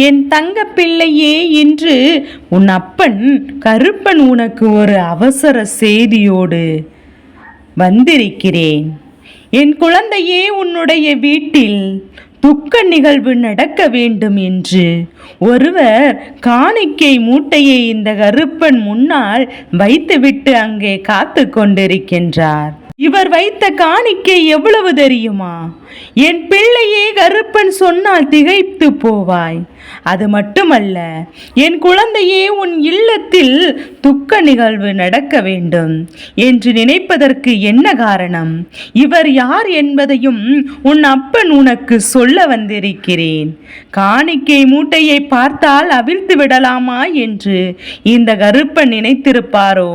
என் தங்க பிள்ளையே, இன்று உன் அப்பன் கருப்பன் உனக்கு ஒரு அவசர செய்தியோடு வந்திருக்கிறேன். என் குழந்தையே, உன்னுடைய வீட்டில் துக்க நிகழ்வு நடக்க வேண்டும் என்று ஒருவர் காணிக்கை மூட்டையை இந்த கருப்பன் முன்னால் வைத்துவிட்டு அங்கே காத்து கொண்டிருக்கின்றார். இவர் வைத்த காணிக்கை எவ்வளவு தெரியுமா? என் பிள்ளையே, கருப்பன் சொன்னால் திகைத்து போவாய். அது மட்டுமல்ல, என் குழந்தையே, உன் இல்லத்தில் துக்க நிகழ்வு நடக்க வேண்டும் என்று நினைப்பதற்கு என்ன காரணம்? இவர் யார் என்பதையும் உன் அப்பன் உனக்கு சொல்ல வந்திருக்கிறேன். காணிக்கை மூட்டையை பார்த்தால் அவிழ்த்து விடலாமா என்று இந்த கருப்பன் நினைத்திருப்பாரோ,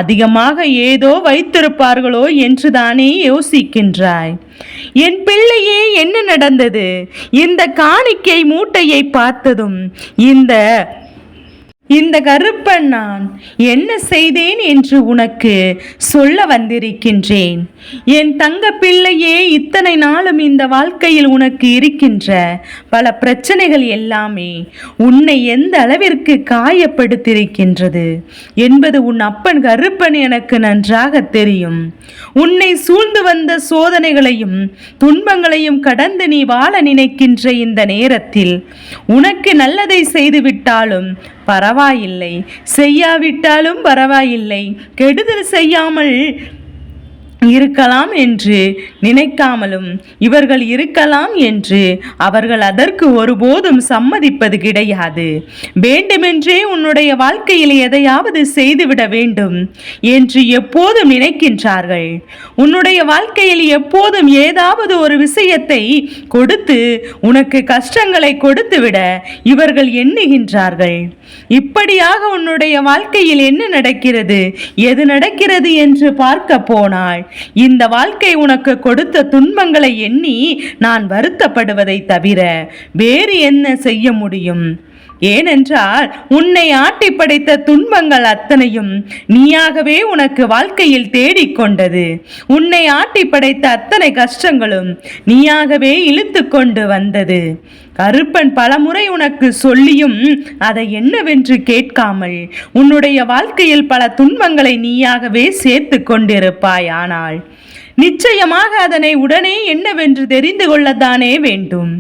அதிகமாக ஏதோ வைத்திருப்பார்களோ என்றுதானே யோசிக்கின்றாய். என் பிள்ளையே, என்ன நடந்தது? இந்த காணிக்கை மூட்டையை பார்த்ததும் இந்த கருப்பன் நான் என்ன செய்தேன் என்று உனக்கு சொல்ல வந்திருக்கின்றேன். என் தங்க பிள்ளையே, இத்தனை நாளும் இந்த வாழ்க்கையில் உனக்கு இருக்கின்ற பல பிரச்சனைகள் எல்லாமே உன்னை எந்த அளவிற்கு காயப்படுத்தியிருக்கின்றது என்பது உன் அப்பன் கருப்பன் எனக்கு நன்றாக தெரியும். உன்னை சூழ்ந்து வந்த சோதனைகளையும் துன்பங்களையும் கடந்து நீ வாழ நினைக்கின்ற இந்த நேரத்தில் உனக்கு நல்லதை செய்துவிட்டாலும் பரவாயில்லை, செய்யாவிட்டாலும் பரவாயில்லை, கெடுதல் செய்யாமல் இருக்கலாம் என்று நினைக்காமலும் இவர்கள் இருக்கலாம் என்று அவர்கள் அதற்கு ஒருபோதும் சம்மதிப்பது கிடையாது. வேண்டுமென்றே உன்னுடைய வாழ்க்கையில் எதையாவது செய்துவிட வேண்டும் என்று எப்போதும் நினைக்கின்றார்கள். உன்னுடைய வாழ்க்கையில் எப்போதும் ஏதாவது ஒரு விஷயத்தை கொடுத்து உனக்கு கஷ்டங்களை கொடுத்துவிட இவர்கள் எண்ணுகின்றார்கள். இப்படியாக உன்னுடைய வாழ்க்கையில் என்ன நடக்கிறது, எது நடக்கிறது என்று பார்க்க போனால் இந்த வாழ்க்கை உனக்கு கொடுத்த துன்பங்களை எண்ணி நான் வருத்தப்படுவதை தவிர வேறு என்ன செய்ய முடியும்? ஏனென்றால் உன்னை ஆட்டி படைத்த துன்பங்கள் அத்தனையும் நீயாகவே உனக்கு வாழ்க்கையில் தேடிக்கொண்டது. உன்னை ஆட்டி படைத்த அத்தனை கஷ்டங்களும் நீயாகவே இழுத்து கொண்டு வந்தது. கருப்பன் பலமுறை உனக்கு சொல்லியும் அதை என்னவென்று கேட்காமல் உன்னுடைய வாழ்க்கையில் பல துன்பங்களை நீயாகவே சேர்த்து கொண்டிருப்பாய். ஆனால் நிச்சயமாக அதனை உடனே என்னவென்று தெரிந்து கொள்ளத்தானே வேண்டும்.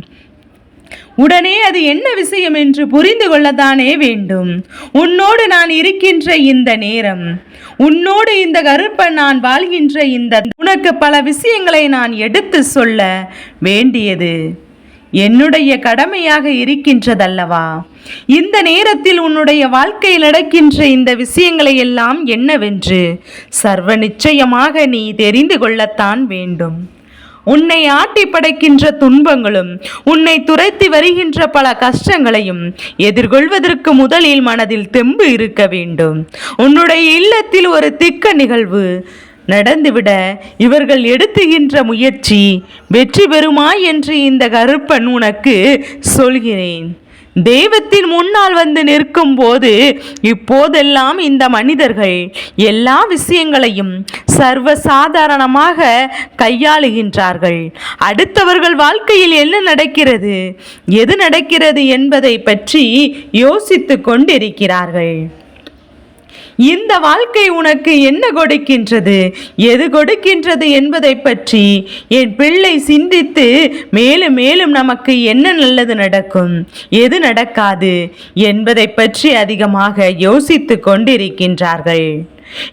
உடனே அது என்ன விஷயம் என்று புரிந்து கொள்ளத்தானே வேண்டும். உன்னோடு நான் இருக்கின்ற இந்த நேரம், உன்னோடு இந்த கருப்பன் நான் வாழ்கின்ற இந்த உனக்கு பல விஷயங்களை நான் எடுத்து சொல்ல வேண்டியது என்னுடைய கடமையாக இருக்கின்றதல்லவா? இந்த நேரத்தில் உன்னுடைய வாழ்க்கையில் நடக்கின்ற இந்த விஷயங்களை எல்லாம் என்னவென்று சர்வ நிச்சயமாக நீ தெரிந்து கொள்ளத்தான் வேண்டும். உன்னை ஆட்டி படைக்கின்ற துன்பங்களும் உன்னை துரைத்து வருகின்ற பல கஷ்டங்களையும் எதிர்கொள்வதற்கு முதலில் மனதில் தெம்பு இருக்க வேண்டும். உன்னுடைய இல்லத்தில் ஒரு திக்க நிகழ்வு நடந்துவிட இவர்கள் எடுத்துகின்ற முயற்சி வெற்றி பெறுமா என்று இந்த கருப்பன் உனக்கு சொல்கிறேன். தெய்வத்தின் முன்னால் வந்து நிற்கும் போது இப்போதெல்லாம் இந்த மனிதர்கள் எல்லா விஷயங்களையும் சர்வசாதாரணமாக கையாளுகின்றார்கள். அடுத்தவர்கள் வாழ்க்கையில் என்ன நடக்கிறது, எது நடக்கிறது என்பதை பற்றி யோசித்து கொண்டிருக்கிறார்கள். இந்த வாழ்க்கை உனக்கு என்ன கொடுக்கின்றது, எது கொடுக்கின்றது என்பதை பற்றி என் பிள்ளை சிந்தித்து மேலும் மேலும் நமக்கு என்ன நல்லது நடக்கும், எது நடக்காது என்பதை பற்றி அதிகமாக யோசித்து கொண்டிருக்கின்றார்கள்.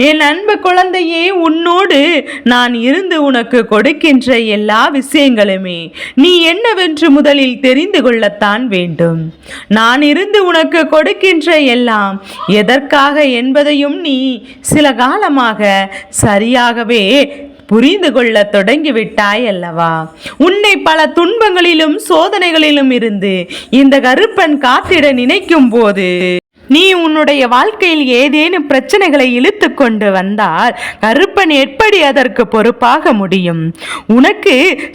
என் அன்பு குழந்தையே, உன்னோடு நான் இருந்து உனக்கு கொடுக்கின்ற எல்லா விஷயங்களுமே நீ என்னவென்று முதலில் தெரிந்து கொள்ளத்தான் வேண்டும். நான் இருந்து உனக்கு கொடுக்கின்ற எல்லாம் எதற்காக என்பதையும் நீ சில காலமாக சரியாகவே புரிந்து கொள்ள தொடங்கிவிட்டாய் அல்லவா? உன்னை பல துன்பங்களிலும் சோதனைகளிலும் இருந்து இந்த கருப்பன் காத்திட நினைக்கும் போது நீ உன்னுடைய வாழ்க்கையில் ஏதேனும் பிரச்சனைகளை இழுத்து கொண்டு வந்தால் கருப்பன் எப்படி அதற்கு பொறுப்பாக முடியும்? உனக்கு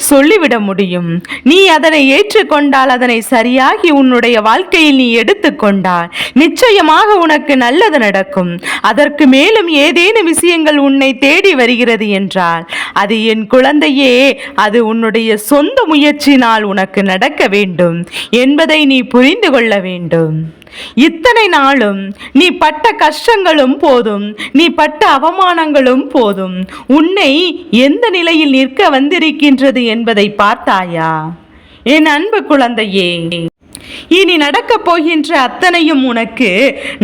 சொல்லிவிட முடியும். நீ அதனை ஏற்றுக்கொண்டால், அதனை சரியாகி உன்னுடைய வாழ்க்கையில் நீ எடுத்துக்கொண்டால் நிச்சயமாக உனக்கு நல்லது நடக்கும். அதற்கு மேலும் ஏதேனும் விஷயங்கள் உன்னை தேடி வருகிறது என்றால், அது என் குழந்தையே, அது உன்னுடைய சொந்த முயற்சினால் உனக்கு நடக்க வேண்டும் என்பதை நீ புரிந்து கொள்ள வேண்டும். இத்தனை நாளும் நீ பட்ட கஷ்டங்களும் போதும், நீ பட்ட அவமானங்களும் போதும். உன்னை எந்த நிலையில் நிற்க வந்திருக்கின்றது என்பதை பார்த்தாயா என் அன்பு குழந்தையே? இனி நடக்கப் போகின்ற அத்தனையும் உனக்கு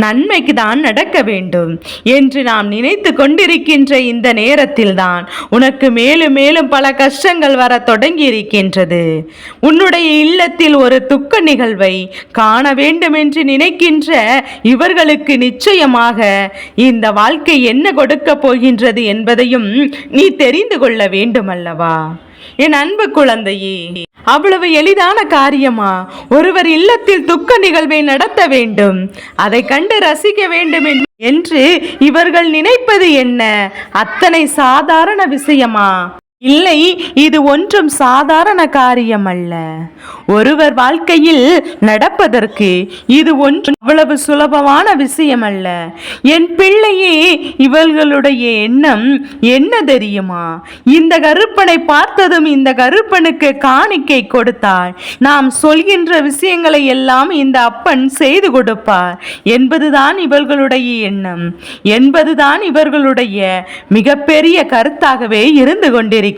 நன்மைக்கு தான் நடக்க வேண்டும் என்று நாம் நினைத்து கொண்டிருக்கின்ற இந்த நேரத்தில் தான் உனக்கு மேலும் மேலும் பல கஷ்டங்கள் வர தொடங்கி இருக்கின்றது. உன்னுடைய இல்லத்தில் ஒரு துக்க நிகழ்வை காண வேண்டும் என்று நினைக்கின்ற இவர்களுக்கு நிச்சயமாக இந்த வாழ்க்கை என்ன கொடுக்க போகின்றது என்பதையும் நீ தெரிந்து கொள்ள வேண்டும் அல்லவா என் அன்பு குழந்தையே? அவ்வளவு எளிதான காரியமா? ஒருவர் இல்லத்தில் துக்க நிகழ்வை நடத்த வேண்டும், அதை கண்டு ரசிக்க வேண்டும் என்று இவர்கள் நினைப்பது என்ன? அத்தனை சாதாரண விஷயமா? இல்லை, இது ஒன்றும் சாதாரண காரியம் அல்ல. ஒருவர் வாழ்க்கையில் நடப்பதற்கு இது ஒன்றும் அவ்வளவு சுலபமான விஷயம் அல்ல. என் பிள்ளையே, இவர்களுடைய எண்ணம் என்ன தெரியுமா? இந்த கருப்பனை பார்த்ததும் இந்த கருப்பனுக்கு காணிக்கை கொடுத்தால் நாம் சொல்கின்ற விஷயங்களை எல்லாம் இந்த அப்பன் செய்து கொடுப்பார் என்பதுதான் இவர்களுடைய எண்ணம், என்பதுதான் இவர்களுடைய மிகப்பெரிய கருத்தாகவே இருந்து கொண்டிருக்கிறது.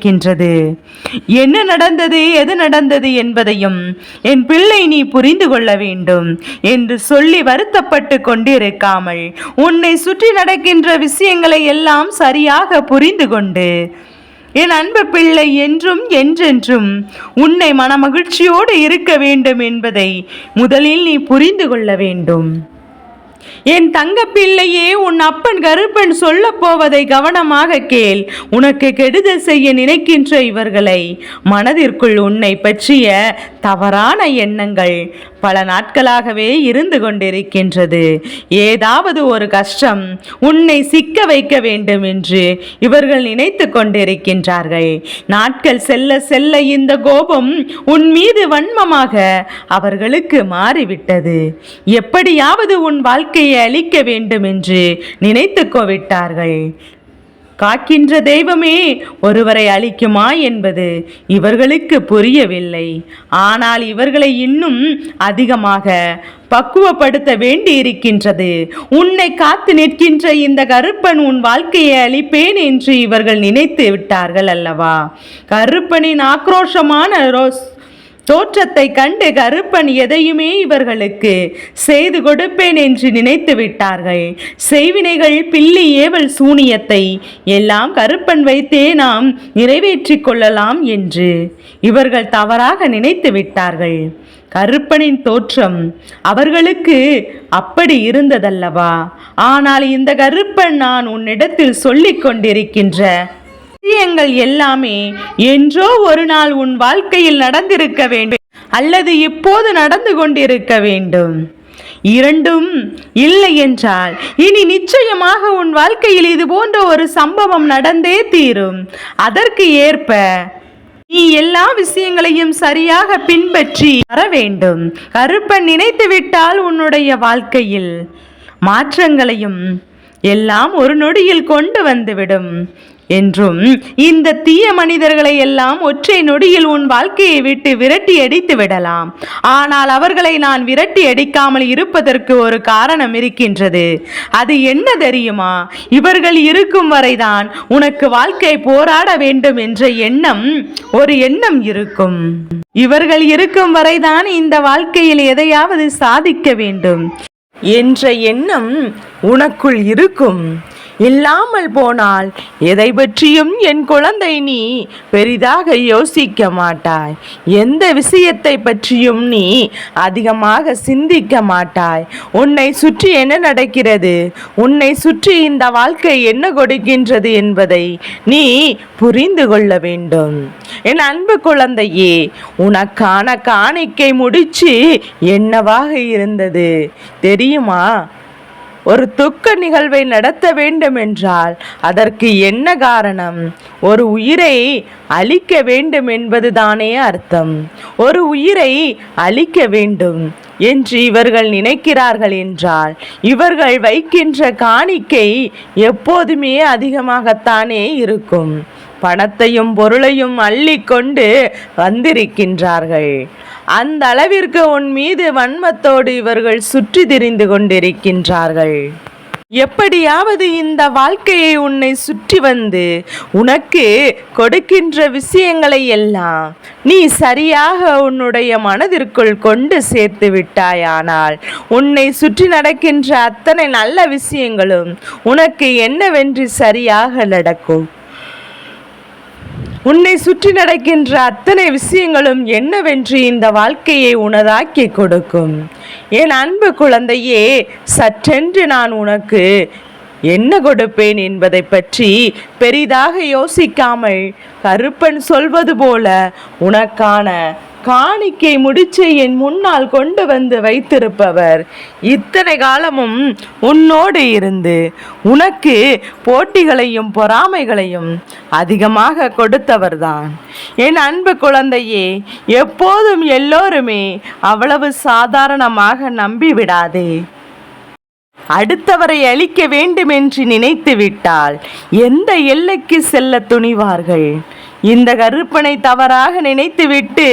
என்ன நடந்தது, எது நடந்தது என்பதையும் என் பிள்ளை நீ புரிந்து கொள்ள வேண்டும் என்று சொல்லி வருத்தப்பட்டு கொண்டிருக்காமல் உன்னை சுற்றி நடக்கின்ற விஷயங்களை எல்லாம் சரியாக புரிந்து கொண்டு என் அன்பு பிள்ளை என்றும் என்றென்றும் உன்னை மனமகிழ்ச்சியோடு இருக்க வேண்டும் என்பதை முதலில் நீ புரிந்து கொள்ள வேண்டும். என் தங்க பிள்ளையே, உன் அப்பன் கருப்பன் சொல்ல போவதை கவனமாக கேள். உனக்கு கெடுதல் செய்ய நினைக்கின்ற இவர்களை மனதிற்குள் உன்னை பற்றிய தவறான எண்ணங்கள் பல நாட்களாகவே இருந்து கொண்டிருக்கின்றது. ஏதாவது ஒரு கஷ்டம் உன்னை சிக்க வைக்க வேண்டும் என்று இவர்கள் நினைத்து கொண்டிருக்கின்றார்கள். நாட்கள் செல்ல செல்ல இந்த கோபம் உன் மீது வன்மமாக அவர்களுக்கு மாறிவிட்டது. எப்படியாவது உன் வாழ்க்கையை அழிக்க வேண்டும் என்று நினைத்து விட்டார்கள். காக்கின்ற தெய்வமே ஒருவரை அழிக்குமா என்பது இவர்களுக்கு புரியவில்லை. ஆனால் இவர்களை இன்னும் அதிகமாக பக்குவப்படுத்த வேண்டி இருக்கின்றது. உன்னை காத்து நிற்கின்ற இந்த கருப்பன் உன் வாழ்க்கையை அழிப்பேன் என்று இவர்கள் நினைத்து விட்டார்கள் அல்லவா? கருப்பனின் ஆக்ரோஷமான தோற்றத்தை கண்டு கருப்பன் எதையுமே இவர்களுக்கு செய்து கொடுப்பேன் என்று நினைத்து விட்டார்கள். செய்வினைகள், பில்லி, ஏவல், சூனியத்தை எல்லாம் கருப்பன் வைத்தே நாம் நிறைவேற்றி கொள்ளலாம் என்று இவர்கள் தவறாக நினைத்து விட்டார்கள். கருப்பனின் தோற்றம் அவர்களுக்கு அப்படி இருந்ததல்லவா? ஆனால் இந்த கருப்பன் நான் உன்னிடத்தில் சொல்லிக் கொண்டிருக்கின்ற விஷயங்கள் எல்லாமே என்றோ ஒரு நாள் உன் வாழ்க்கையில் நடந்திருக்க வேண்டும், அல்லது இப்போது நடந்து கொண்டிருக்க வேண்டும். இரண்டும் இல்லை என்றால் இனி நிச்சயமாக உன் வாழ்க்கையில் இது போன்ற ஒரு சம்பவம் நடந்தே தீரும். அதற்கு ஏற்ப நீ எல்லா விஷயங்களையும் சரியாக பின்பற்றி வர வேண்டும். கருப்பன் நினைத்து விட்டால் உன்னுடைய வாழ்க்கையில் மாற்றங்களையும் எல்லாம் ஒரு நொடியில் கொண்டு வந்துவிடும் என்றும் இந்த தீய மனிதர்களை எல்லாம் ஒற்றை நொடியில் உன் வாழ்க்கையை விட்டு விரட்டி அடித்து விடலாம். ஆனால் அவர்களை நான் விரட்டி அடிக்காமல் இருப்பதற்கு ஒரு காரணம் இருக்கின்றது. அது என்ன தெரியுமா? இவர்கள் இருக்கும் வரைதான் உனக்கு வாழ்க்கை போராட வேண்டும் என்ற ஒரு எண்ணம் இருக்கும். இவர்கள் இருக்கும் வரைதான் இந்த வாழ்க்கையில் எதையாவது சாதிக்க வேண்டும் என்ற எண்ணம் உனக்குள் இருக்கும். இல்லாமல் போனால் எதை பற்றியும் என் குழந்தை நீ பெரிதாக யோசிக்க மாட்டாய். எந்த விஷயத்தை பற்றியும் நீ அதிகமாக சிந்திக்க மாட்டாய். உன்னை சுற்றி என்ன நடக்கிறது, உன்னை சுற்றி இந்த வாழ்க்கை என்ன கொடுக்கின்றது என்பதை நீ புரிந்து கொள்ள வேண்டும். என் அன்பு குழந்தையே, உனக்கான காணிக்கை முடிச்சு என்னவாக இருந்தது தெரியுமா? ஒரு துக்க நிகழ்வை நடத்த வேண்டும் என்றால் அதற்கு என்ன காரணம்? ஒரு உயிரை அழிக்க வேண்டும் என்பதுதானே அர்த்தம். ஒரு உயிரை அழிக்க வேண்டும் என்று இவர்கள் நினைக்கிறார்கள் என்றால் இவர்கள் வைக்கின்ற காணிக்கை எப்போதுமே அதிகமாகத்தானே இருக்கும். பணத்தையும் பொருளையும் அள்ளி கொண்டு வந்திருக்கின்றார்கள். அந்த அளவிற்கு உன் மீது வன்மத்தோடு இவர்கள் சுற்றி திரிந்து கொண்டிருக்கின்றார்கள். எப்படியாவது இந்த வாழ்க்கையை உன்னை சுற்றி வந்து உனக்கு கொடுக்கின்ற விஷயங்களை எல்லாம் நீ சரியாக உன்னுடைய மனதிற்குள் கொண்டு சேர்த்து விட்டாயானால் உன்னை சுற்றி நடக்கின்ற அத்தனை நல்ல விஷயங்களும் உனக்கு என்னவென்று சரியாக நடக்கும். உன்னை சுற்றி நடக்கின்ற அத்தனை விஷயங்களும் என்னவென்று இந்த வாழ்க்கையை உனதாக்கி கொடுக்கும். என் அன்பு குழந்தையே, சற்றென்று நான் உனக்கு என்ன கொடுப்பேன் என்பதை பற்றி பெரிதாக யோசிக்காமல் கருப்பன் சொல்வது போல உனக்கான காணிக்கை முடிச்சை என் முன்னால் கொண்டு வந்து வைத்திருப்பவர் இத்தனை காலமும் உன்னோடு இருந்து உனக்கு போட்டிகளையும் பொறாமைகளையும் அதிகமாக கொடுத்தவர்தான். என் அன்பு குழந்தையே, எப்போதும் எல்லோருமே அவ்வளவு சாதாரணமாக நம்பிவிடாதே. அடுத்தவரை அழிக்க வேண்டும் என்று நினைத்து விட்டால் எந்த எல்லைக்கு செல்ல துணிவார்கள்? இந்த கருப்பனை தவறாக நினைத்துவிட்டு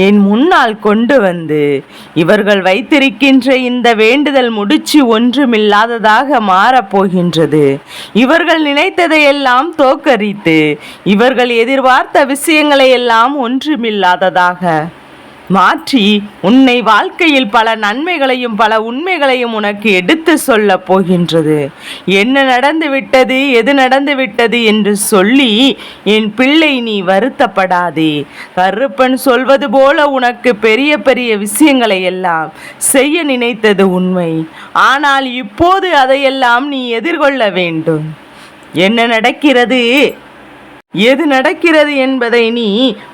என் முன்னால் கொண்டு வந்து இவர்கள் வைத்திருக்கின்ற இந்த வேண்டுதல் முடிச்சு ஒன்றுமில்லாததாக மாறப்போகின்றது. இவர்கள் நினைத்ததையெல்லாம் தோற்கடித்து இவர்கள் எதிர்பார்த்த விஷயங்களை எல்லாம் ஒன்றுமில்லாததாக மாற்றி உன்னை வாழ்க்கையில் பல நன்மைகளையும் பல உண்மைகளையும் உனக்கு எடுத்து சொல்ல போகின்றது. என்ன நடந்து விட்டது, எது நடந்து விட்டது என்று சொல்லி என் பிள்ளை நீ வருத்தப்படாதே. கருப்பன் சொல்வது போல உனக்கு பெரிய பெரிய விஷயங்களை எல்லாம் செய்ய நினைத்தது உண்மை. ஆனால் இப்போது அதையெல்லாம் நீ எதிர்கொள்ள வேண்டும். என்ன நடக்கிறது, எது நடக்கிறது என்பதை நீ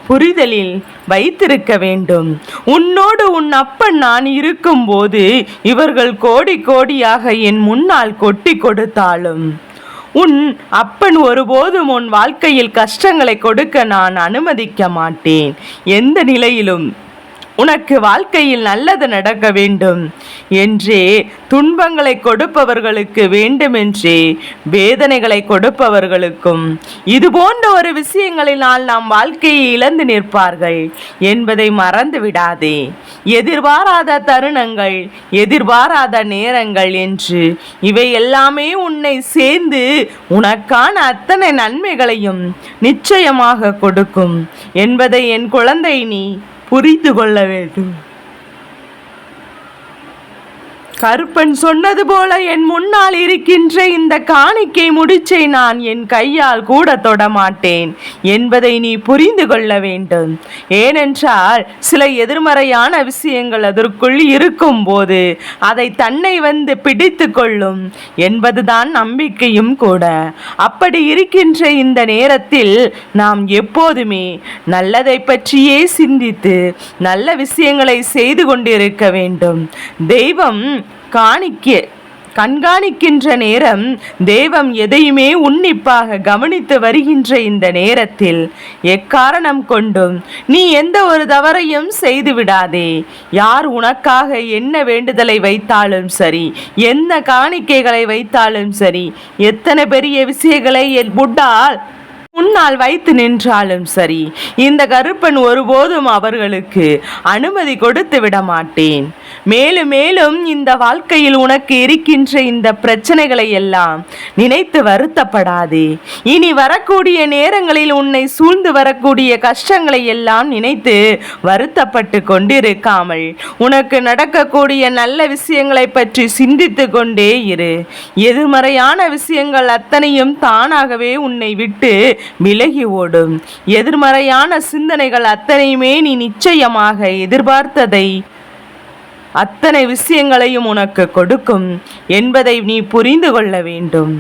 புரிதலில் வைத்திருக்க வேண்டும். உன்னோடு உன் அப்பன் நான் இருக்கும்போது இவர்கள் கோடி கோடியாக என் முன்னால் கொட்டி கொடுத்தாலும் உன் அப்பன் ஒருபோதும் உன் வாழ்க்கையில் கஷ்டங்களை கொடுக்க நான் அனுமதிக்க மாட்டேன். எந்த நிலையிலும் உனக்கு வாழ்க்கையில் நல்லது நடக்க வேண்டும் என்றே துன்பங்களை கொடுப்பவர்களுக்கு வேண்டுமென்றே வேதனைகளை கொடுப்பவர்களுக்கும் இது போன்ற ஒரு விஷயங்களினால் நாம் வாழ்க்கையை இழந்து நிற்பார்கள் என்பதை மறந்து விடாதே. எதிர்பாராத தருணங்கள், எதிர்பாராத நேரங்கள் என்று இவை எல்லாமே உன்னை சேர்ந்து உனக்கான அத்தனை நன்மைகளையும் நிச்சயமாக கொடுக்கும் என்பதை என் குழந்தை நீ புரிந்து கொள்ள வேண்டும். கருப்பன் சொன்னது போல என் முன்னால் இருக்கின்ற இந்த காணிக்கை முடிச்சை நான் என் கையால் கூட தொடமாட்டேன் என்பதை நீ புரிந்து கொள்ள வேண்டும். ஏனென்றால் சில எதிர்மறையான விஷயங்கள் அதற்குள் இருக்கும் போது அதை தன்னை வந்து பிடித்து கொள்ளும் என்பதுதான் நம்பிக்கையும் கூட. அப்படி இருக்கின்ற இந்த நேரத்தில் நாம் எப்போதுமே நல்லதை பற்றியே சிந்தித்து நல்ல விஷயங்களை செய்து கொண்டிருக்க வேண்டும். தெய்வம் கண்காணிக்கின்ற நேரம், தெய்வம் எதையுமே உன்னிப்பாக கவனித்து வருகின்ற இந்த நேரத்தில் எக்காரணம் கொண்டும் நீ எந்த ஒரு தவறையும் செய்து விடாதே. யார் உனக்காக என்ன வேண்டுதலை வைத்தாலும் சரி, என்ன காணிக்கைகளை வைத்தாலும் சரி, எத்தனை பெரிய விஷயங்களை முட்டால் முன்னால் வைத்து நின்றாலும் சரி, இந்த கருப்பன் ஒருபோதும் அவர்களுக்கு அனுமதி கொடுத்து விட மாட்டேன். மேலும் மேலும் இந்த வாழ்க்கையில் உனக்கு இருக்கின்ற இந்த பிரச்சனைகளை எல்லாம் நினைத்து வருத்தப்படாதே. இனி வரக்கூடிய நேரங்களில் உன்னை சூழ்ந்து வரக்கூடிய கஷ்டங்களை எல்லாம் நினைத்து வருத்தப்பட்டு கொண்டிருக்காமல் உனக்கு நடக்கக்கூடிய நல்ல விஷயங்களை பற்றி சிந்தித்து கொண்டே இரு. எதிர்மறையான விஷயங்கள் அத்தனையும் தானாகவே உன்னை விட்டு விலகி ஓடும். எதிர்மறையான சிந்தனைகள் அத்தனையுமே நீ நிச்சயமாக எதிர்பார்த்ததை அத்தனை விஷயங்களையும் உனக்கு கொடுக்கும் என்பதை நீ புரிந்து கொள்ள வேண்டும்.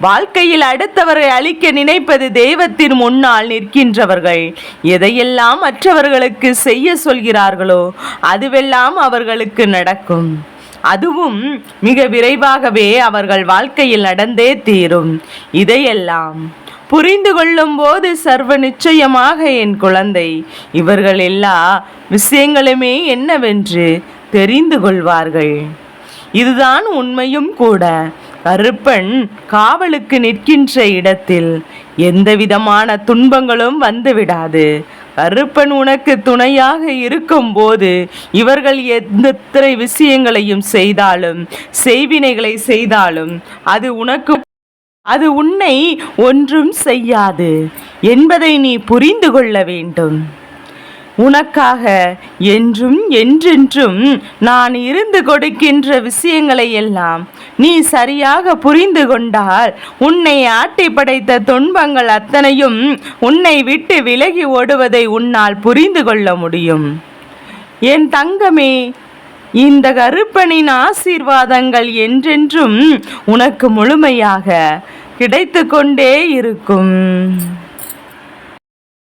வாழ்க்கையில் அடுத்தவரை அழிக்க நினைப்பது தெய்வத்தின் முன்னால் நிற்கின்றவர்கள் எதையெல்லாம் மற்றவர்களுக்கு செய்ய சொல்கிறார்களோ அதுவெல்லாம் அவர்களுக்கு நடக்கும். அதுவும் மிக விரைவாகவே அவர்கள் வாழ்க்கையில் நடந்தே தீரும். இதையெல்லாம் புரிந்து கொள்ளும் போது சர்வ நிச்சயமாக என் குழந்தை இவர்கள் எல்லா விஷயங்களுமே என்னவென்று தெரிந்து கொள்வார்கள். இதுதான் உண்மையும் கூட. கருப்பன் காவலுக்கு நிற்கின்ற இடத்தில் எந்த விதமான துன்பங்களும் வந்துவிடாது. கருப்பன் உனக்கு துணையாக இருக்கும் போது இவர்கள் எத்தனை விஷயங்களையும் செய்தாலும் செய்வினைகளை செய்தாலும் அது உன்னை ஒன்றும் செய்யாது என்பதை நீ புரிந்து கொள்ள வேண்டும். உனக்காக என்றும் என்றென்றும் நான் இருந்து கொடுக்கின்ற விஷயங்களை எல்லாம் நீ சரியாக புரிந்து கொண்டால் உன்னை ஆட்டி படைத்த துன்பங்கள் அத்தனையும் உன்னை விட்டு விலகி ஓடுவதை உன்னால் புரிந்து கொள்ள முடியும். என் தங்கமே, இந்த கருப்பனின் ஆசீர்வாதங்கள் என்றென்றும் உனக்கு முழுமையாக கிடைத்து கொண்டே இருக்கும்.